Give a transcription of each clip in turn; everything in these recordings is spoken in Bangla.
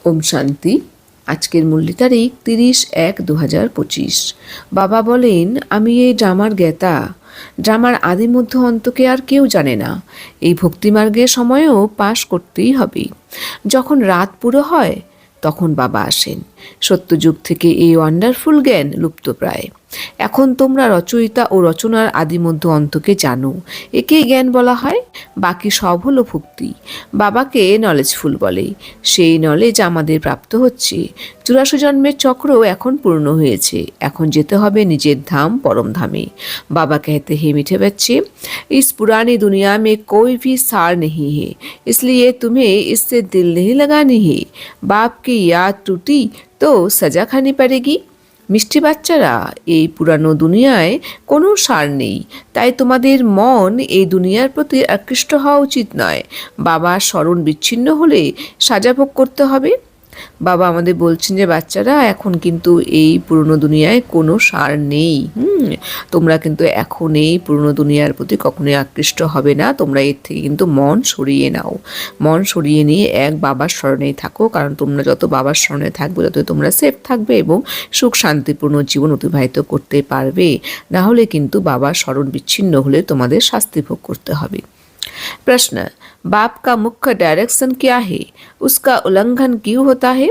ওম শান্তি। আজকের মূল্য তারিখ 30/1/2025। বাবা বলেন, আমি এই ড্রামার জ্ঞাতা। ড্রামার আদি মধ্য অন্তকে আর কেউ জানে না। এই ভক্তিমার্গের সময়ও পাশ করতেই হবে। যখন রাত পুরো হয় তখন বাবা আসেন। সত্যযুগ থেকে এই ওয়ান্ডারফুল জ্ঞান লুপ্তপ্রায়। এখন তোমরা রচয়িতা ও রচনার আদি মধ্য অন্তকে জানো। একেই জ্ঞান বলা হয়। বাকি সব হলো ভক্তি। বাবাকে নলেজফুল বলে। সেই নলেজ আমাদের প্রাপ্ত হচ্ছে। 84 জন্মের চক্র এখন পূর্ণ হয়েছে। এখন যেতে হবে নিজের ধাম পরম ধামে। बाबा कहते हैं, मीठे बच्चे, इस पुरानी दुनिया में कोई भी सार नहीं है, इसलिए तुम्हें इससे दिल नहीं लगानी है। बाप की याद टूटी तो सजा खानी पड़ेगी। মিষ্টি বাচ্চারা, এই পুরানো দুনিয়ায় কোনো সার নেই, তাই তোমাদের মন এই দুনিয়ার প্রতি আকৃষ্ট হওয়া উচিত নয়। বাবার স্মরণ বিচ্ছিন্ন হলে সাজা ভোগ করতে হবে। বাবা আমাদের বলছেন যে বাচ্চারা, এখন কিন্তু এই পুরনো দুনিয়ায় কোনো সার নেই। তোমরা কিন্তু এখন এই পুরনো দুনিয়ার প্রতি কখনোই আকৃষ্ট হবে না। তোমরা এর থেকে কিন্তু মন সরিয়ে নাও। মন সরিয়ে নিয়ে এক বাবার স্মরণেই থাকো, কারণ তোমরা যত বাবার স্মরণে থাকবে তত তোমরা সেফ থাকবে এবং সুখ শান্তিপূর্ণ জীবন অতিবাহিত করতে পারবে। না হলে কিন্তু বাবার স্মরণ বিচ্ছিন্ন হলে তোমাদের শাস্তি ভোগ করতে হবে। प्रश्न, बाप का मुख्य डायरेक्शन क्या है, उसका उल्लंघन क्यों होता है?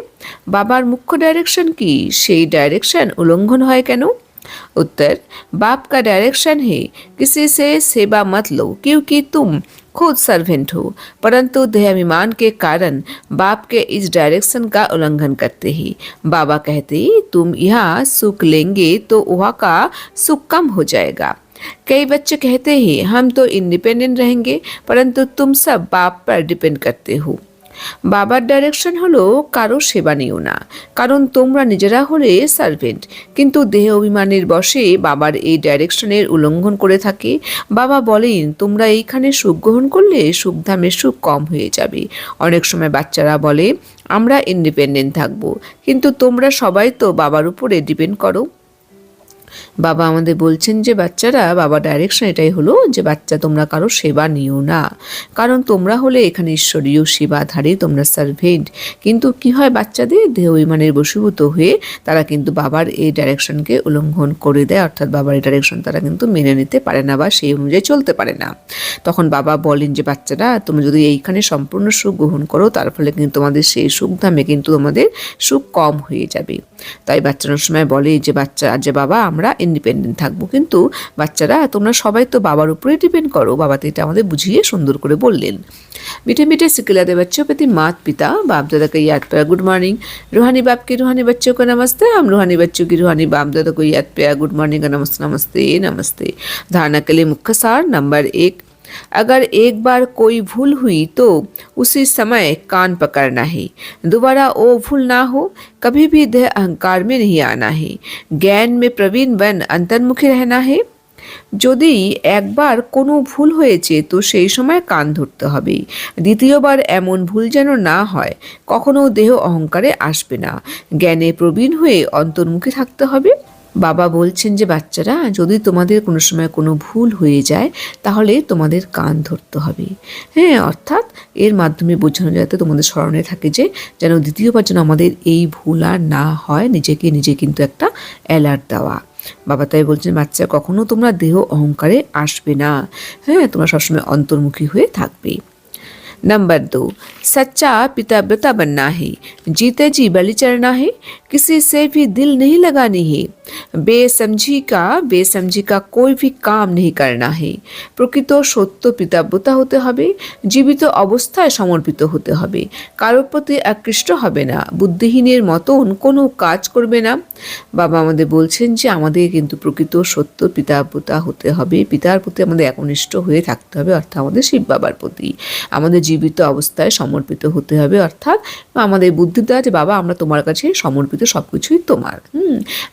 बाबार मुख्य डायरेक्शन की সেই डायरेक्शन उल्लंघन হয় কেন? उत्तर, बाप का डायरेक्शन है किसी से सेवा मत लो, क्योंकि तुम खुद सर्वेंट हो, परंतु देहाभिमान के कारण बाप के इस डायरेक्शन का उल्लंघन करते हैं। बाबा कहते, तुम यहाँ सुख लेंगे तो वहाँ का सुख कम हो जाएगा। कई बच्चे कहते हैं, हम तो इंडिपेंडेंट रहेंगे, परंतु तुम सब बाप पर डिपेंड करते हो। বাবার ডাইরেকশন হলো কারো সেবা নিও না, কারণ তোমরা নিজেরা হলে সার্ভেন্ট, কিন্তু দেহ অভিমানের বশে বাবার এই ডাইরেকশনের উল্লঙ্ঘন করে থাকে। বাবা বলেন, তোমরা এইখানে সুখ গ্রহণ করলে সুখধামের সুখ কম হয়ে যাবে। অনেক সময় বাচ্চারা বলে, আমরা ইন্ডিপেন্ডেন্ট থাকবো, কিন্তু তোমরা সবাই তো বাবার উপরে ডিপেন্ড করো। বাবা আমাদের বলছেন যে বাচ্চারা, বাবা ডাইরেকশন এটাই হলো যে বাচ্চা, তোমরা কারো সেবা নিও না, কারণ তোমরা হলে এখানে ঈশ্বরীয় সেবাধারী, তোমরা সার্ভেন্ট। কিন্তু কি হয়, বাচ্চাদের দেহ অভিমানের বশীভূত হয়ে তারা কিন্তু বাবার এই ডাইরেকশনকে উল্লঙ্ঘন করে দেয়, অর্থাৎ বাবার এই ডাইরেকশন তারা কিন্তু মেনে নিতে পারে না বা সেই অনুযায়ী চলতে পারে না। তখন বাবা বলেন যে বাচ্চারা, তোমরা যদি এইখানে সম্পূর্ণ সুখ গ্রহণ করো, তার ফলে কিন্তু তোমাদের সেই সুখধামে কিন্তু তোমাদের সুখ কম হয়ে যাবে। তাই বাচ্চারা সময় বলে যে বাবা আমরা ইন্ডিপেন্ডেন্ট থাকবো, কিন্তু বাচ্চারা তোমরা সবাই তো বাবার উপরে ডিপেন্ড করো। বাবা তো এটা আমাদের বুঝিয়ে সুন্দর করে বললেন। मीठे मीठे सिखलाते बच्चों प्रति माता पिता बाप दादा का याद प्यार गुड मॉर्निंग। रूहानी बाप के रूहानी बच्चों को नमस्ते। हम रूहानी बच्चों की रूहानी बाप दादा को याद प्यार गुड मॉर्निंग का नमस्ते नमस्ते नमस्ते। धारणा के लिए मुख्य सार नंबर 1, अगर एक बार कोई भूल हुई तो उसी समय कान पकड़ना है। दोबारा वो भूल ना हो। कभी भी देह अहंकार में नहीं आना है। ज्ञान में प्रवीण बन अंतर्मुखी रहना है। যদি একবার কোনো ভুল হয়েছে তো সেই সময় কান ধরতে হবে। দ্বিতীয়বার এমন ভুল যেন না হয়। কখনো দেহ অহংকারে আসবে না। জ্ঞানে প্রবীণ হয়ে অন্তর্মুখী থাকতে হবে। বাবা বলছেন যে বাচ্চারা, যদি তোমাদের কোনো সময় কোনো ভুল হয়ে যায় তাহলে তোমাদের কান ধরতে হবে। হ্যাঁ, অর্থাৎ এর মাধ্যমে বোঝানো যাতে তোমাদের স্মরণে থাকে যে যেন দ্বিতীয়বার যেন আমাদের এই ভুল আর না হয়, নিজেকে নিজে কিন্তু একটা অ্যালার্ট দেওয়া। বাবা তাই বলছেন, বাচ্চা কখনো তোমরা দেহ অহংকারে আসবে না। হ্যাঁ, তোমরা সবসময় অন্তর্মুখী হয়ে থাকবে। नंबर 2, सच्चा पिताव्रता बनना है। जीते जी बलि चढ़ना है। किसी से भी दिल नहीं लगानी है। बेसमझी का कोई भी काम नहीं करना है। প্রকৃত সত্য পিতাব্রতা হতে হবে। জীবিত অবস্থায় সমর্পিত হতে হবে। কারোর প্রতি আকৃষ্ট হবে না। বুদ্ধিহীনের মতন কোনো কাজ করবে না। বাবা আমাদের বলছেন যে আমাদের কিন্তু প্রকৃত সত্য পিতাব্রতা হতে হবে। পিতার প্রতি আমাদের একনিষ্ঠ হয়ে থাকতে হবে, অর্থাৎ আমাদের শিব বাবার প্রতি। আমাদের জীবিত অবস্থায় সমর্পিত হতে হবে, অর্থাৎ আমাদের বুদ্ধিটা যে বাবা আমরা তোমার কাছে সমর্পিত, সব কিছুই তোমার।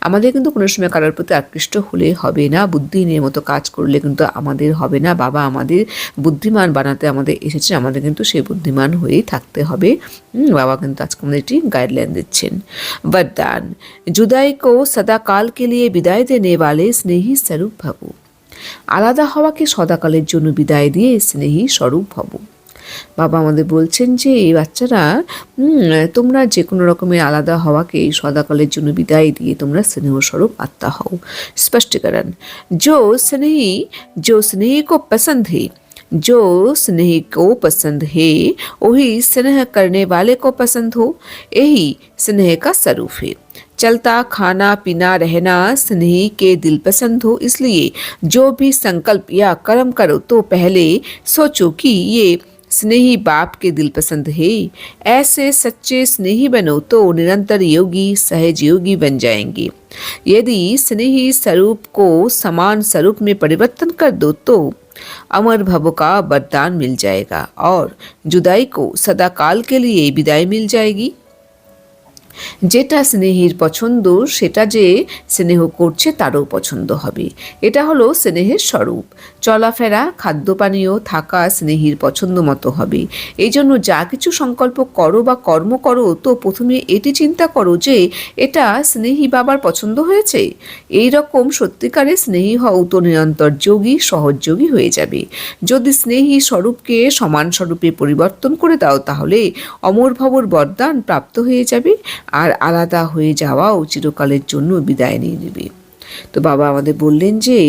আমাদের কিন্তু কোনো সময় কারোর প্রতি আকৃষ্ট হলে হবে না। বুদ্ধিহীনের মতো কাজ করলে কিন্তু আমাদের হবে না। বাবা আমাদের বুদ্ধিমান বানাতে আমাদের এসেছে, আমাদের কিন্তু সেই বুদ্ধিমান হয়েই থাকতে হবে। বাবা কিন্তু আজকে আমাদের একটি গাইডলাইন দিচ্ছেন। वरदान, जुदाई को सदा काल के लिए विदाई देने वाले स्नेही स्वरूप भवो। আলাদা হওয়াকে সদাকালের জন্য বিদায় দিয়ে স্নেহী স্বরূপ ভব। বাবা আমাদের বলছেন যে এই বাচ্চারা তোমরা যে কোনো রকমের আলাদা হওয়াকে সদাকালের জন্য বিদায় দিয়ে তোমরা স্নেহস্বরূপ আত্মা হও। স্পষ্টীকরণ, जो स्नेह को पसंद है, जो स्नेह को पसंद है वही स्नेह करने वाले को पसंद हो, यही स्नेह का स्वरूप है। चलता खाना पीना रहना स्नेह के दिल पसंद हो, इसलिए जो भी संकल्प या कर्म करो तो पहले सोचो कि ये स्नेही बाप के दिल पसंद है। ऐसे सच्चे स्नेही बनो तो निरंतर योगी सहज योगी बन जाएंगे। यदि स्नेही स्वरूप को समान स्वरूप में परिवर्तन कर दो तो अमर भव का वरदान मिल जाएगा और जुदाई को सदाकाल के लिए विदाई मिल जाएगी। যেটা স্নেহের পছন্দ সেটা যে স্নেহ করছে তারও পছন্দ হবে। এটা হলো স্নেহের স্বরূপ। চলাফেরা, খাদ্য পানীয়, থাকা স্নেহের পছন্দ মতো হবে। এই জন্য যা কিছু সংকল্প করো বা কর্ম করো তো প্রথমে এটি চিন্তা করো যে এটা স্নেহী বাবার পছন্দ হয়েছে। এই রকম সত্যিকারের স্নেহী হও তো নিরন্তর যোগী সহযোগী হয়ে যাবে। যদি স্নেহী স্বরূপকে সমান স্বরূপে পরিবর্তন করে দাও তাহলে অমর ভবর বরদান প্রাপ্ত হয়ে যাবে আর আলাদা হয়ে যাওয়াও চিরকালের জন্য বিদায় নিয়ে নেবে। তো বাবা আমাদের বললেন যে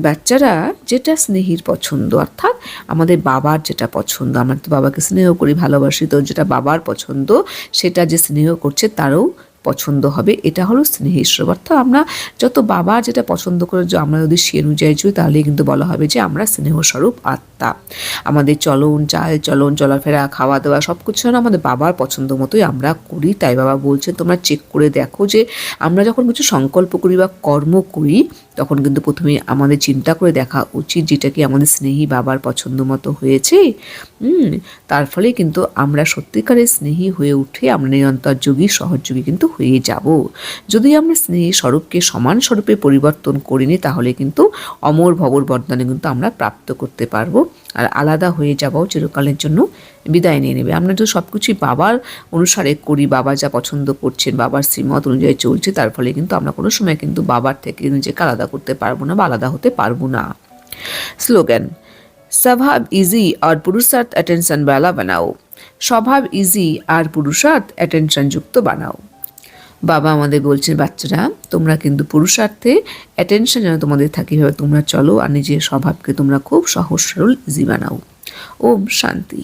বাচ্চারা যেটা স্নেহের পছন্দ, অর্থাৎ আমাদের বাবার যেটা পছন্দ, আমরা তো বাবাকে স্নেহ করি, ভালোবাসি, তো যেটা বাবার পছন্দ সেটা যে স্নেহ করছে তারও পছন্দ হবে। এটা হলো স্নেহের স্বরূপ। অর্থাৎ আমরা যত বাবা যেটা পছন্দ করে আমরা যদি সে অনুযায়ী চলি তাহলে কিন্তু বলা হবে যে আমরা স্নেহস্বরূপ আত্মা। আমাদের চলন চাল চলন চলাফেরা খাওয়া দাওয়া সব কিছু যেন আমাদের বাবার পছন্দ মতোই আমরা করি। তাই বাবা বলছেন তোমরা চেক করে দেখো যে আমরা যখন কিছু সংকল্প করি বা কর্ম করি তখন কিন্তু প্রথমে আমাদের চিন্তা করে দেখা উচিত যেটা কি আমাদের স্নেহী বাবার পছন্দ মতো হয়েছে। তার ফলে কিন্তু আমরা সত্যিকারের স্নেহী হয়ে উঠে আমরা নিরন্তর যোগী সহযোগী কিন্তু হয়ে যাব। যদি আমরা স্নেহী স্বরূপকে সমান স্বরূপে পরিবর্তন করিনি তাহলে কিন্তু অমর ভবর বরদানে কিন্তু আমরা প্রাপ্ত করতে পারবো আর আলাদা হয়ে যাবো, চিরকালের জন্য বিদায় নিয়ে নেবে। আমরা যদি সব কিছুই বাবার অনুসারে করি, বাবা যা পছন্দ করছেন, বাবার শ্রীমত অনুযায়ী চলছে, তার ফলে কিন্তু আমরা কোনো সময় কিন্তু বাবার থেকে নিজেকে আলাদা করতে পারবো না বা আলাদা হতে পারবো না। স্লোগান, स्वभाव इजी और पुरुषार्थ अटेंशन वाला बनाओ। স্বভাব ইজি আর পুরুষার্থ অ্যাটেনশন যুক্ত বানাও। বাবা আমাদের বলছেন বাচ্চারা তোমরা কিন্তু পুরুষার্থে অ্যাটেনশন যেন তোমাদের থাকে এভাবে তোমরা চলো আর নিজের স্বভাবকে তোমরা খুব সহজ সরল ইজি বানাও। ওম শান্তি।